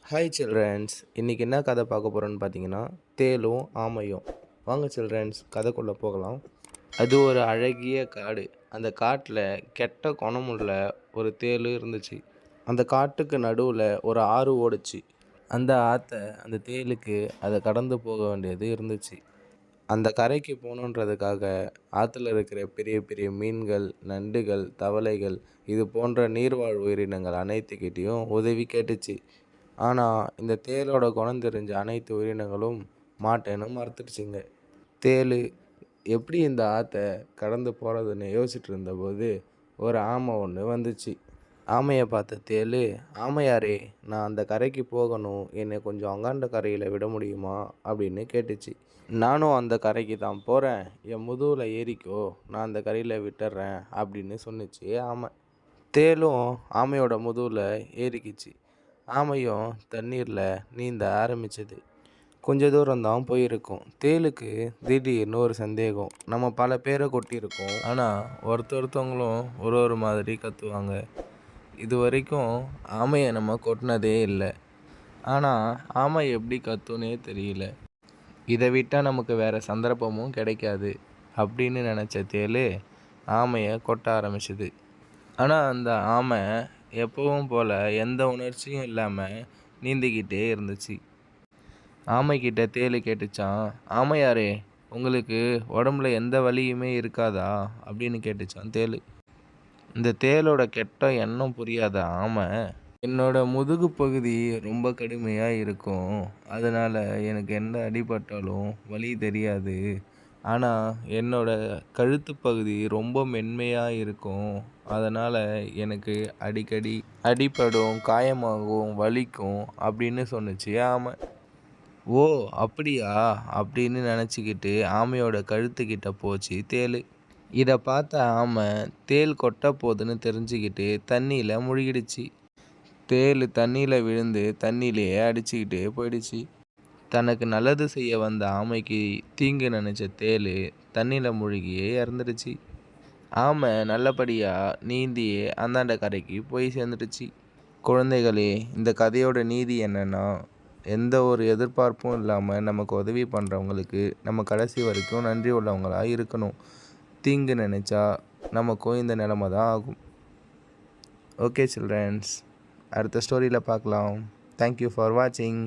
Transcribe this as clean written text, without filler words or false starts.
Hi children's, இன்றைக்கி என்ன கதை பார்க்க போகிறோன்னு பார்த்தீங்கன்னா, தேலும் ஆமையும். வாங்க சில்ட்ரன்ஸ், கதைக்குள்ளே போகலாம். அது ஒரு அழகிய காடு. அந்த காட்டில் கெட்ட குணமுள்ள ஒரு தேள் இருந்துச்சு. அந்த காட்டுக்கு நடுவில் ஒரு ஆறு ஓடுச்சு. அந்த ஆற்றை அந்த தேலுக்கு அதை கடந்து போக வேண்டியது இருந்துச்சு. அந்த கரைக்கு போகணுன்றதுக்காக ஆற்றுல இருக்கிற பெரிய பெரிய மீன்கள், நண்டுகள், தவளைகள் இது போன்ற நீர்வாழ் உயிரினங்கள் அனைத்துக்கிட்டேயும் உதவி கேட்டுச்சு. ஆனால் இந்த தேளோட குணம் தெரிஞ்ச அனைத்து உயிரினங்களும் மாட்டேன்னு மறுத்துடுச்சுங்க. தேள் எப்படி இந்த ஆற்றை கடந்து போகிறதுன்னு யோசிச்சுட்டு இருந்தபோது ஒரு ஆமை ஒன்று வந்துச்சு. ஆமையை பார்த்த தேள், ஆமையாரே, நான் அந்த கரைக்கு போகணும், என்னை கொஞ்சம் அங்காண்ட கரையில் விட முடியுமா அப்படின்னு கேட்டுச்சு. நானும் அந்த கரைக்கு தான் போகிறேன், என் முதுகில் ஏறிக்கோ, நான் அந்த கரையில் விட்டுறேன் அப்படின்னு சொன்னிச்சு ஆமை. தேளும் ஆமையோட முதுகில் ஏறிக்கிச்சு. ஆமையும் தண்ணீரில் நீந்த ஆரம்பிச்சது. கொஞ்ச தூரம் தான் போயிருக்கும். தேளுக்கு திடீர்னு ஒரு சந்தேகம். நம்ம பல பேரை கொட்டியிருக்கோம், ஆனால் ஒருத்தவங்களும் ஒரு ஒரு மாதிரி கத்துவாங்க. இது வரைக்கும் ஆமையை நம்ம கொட்டினதே இல்லை. ஆனால் ஆமை எப்படி கத்துனே தெரியல. இதை விட்டால் நமக்கு வேறு சந்தர்ப்பமும் கிடைக்காது அப்படின்னு நினச்ச தேள் ஆமையை கொட்ட ஆரம்பிச்சிது. ஆனால் அந்த ஆமை எப்பவும் போல் எந்த உணர்ச்சியும் இல்லாமல் நீந்திக்கிட்டே இருந்துச்சு. ஆமைக்கிட்ட தேள் கேட்டுச்சான், ஆமையாரே, உங்களுக்கு உடம்புல எந்த வலியுமே இருக்காதா அப்படின்னு கேட்டுச்சான் தேள். இந்த தேளோட கெட்ட எண்ணம் புரியாத ஆமை, என்னோட முதுகு பகுதி ரொம்ப கடுமையாக இருக்கும், அதனால் எனக்கு எந்த அடிபட்டாலும் வலி தெரியாது. ஆனால் என்னோட கழுத்து பகுதி ரொம்ப மென்மையாக இருக்கும், அதனால் எனக்கு அடிக்கடி அடிபடும், காயமாகும், வலிக்கும் அப்படின்னு சொன்னிச்சு ஆமை. ஓ அப்படியா அப்படின்னு நினச்சிக்கிட்டு ஆமையோட கழுத்துக்கிட்ட போச்சு தேள். இதை பார்த்த ஆமை தேள் கொட்ட போகுதுன்னு தெரிஞ்சுக்கிட்டு தண்ணியில் முழுகிடுச்சு. தேள் தண்ணியில் விழுந்து தண்ணியிலேயே அடிச்சுக்கிட்டே போயிடுச்சு. தனக்கு நல்லது செய்ய வந்த ஆமைக்கு தீங்கு நினச்ச தேள் தண்ணியில் மூழ்கியே இறந்துடுச்சு. ஆமை நல்லபடியாக நீந்தியே அந்தாண்ட கரைக்கு போய் சேர்ந்துடுச்சு. குழந்தைகளே, இந்த கதையோட நீதி என்னென்னா, எந்த ஒரு எதிர்பார்ப்பும் இல்லாமல் நமக்கு உதவி பண்ணுறவங்களுக்கு நம்ம கடைசி வரைக்கும் நன்றி உள்ளவங்களாக இருக்கணும். தீங்கு நினச்சா நமக்கும் இந்த நிலைமை தான் ஆகும். ஓகே சில்ட்ரன்ஸ், அடுத்த ஸ்டோரியில் பார்க்கலாம். தேங்க்யூ ஃபார் வாட்சிங்.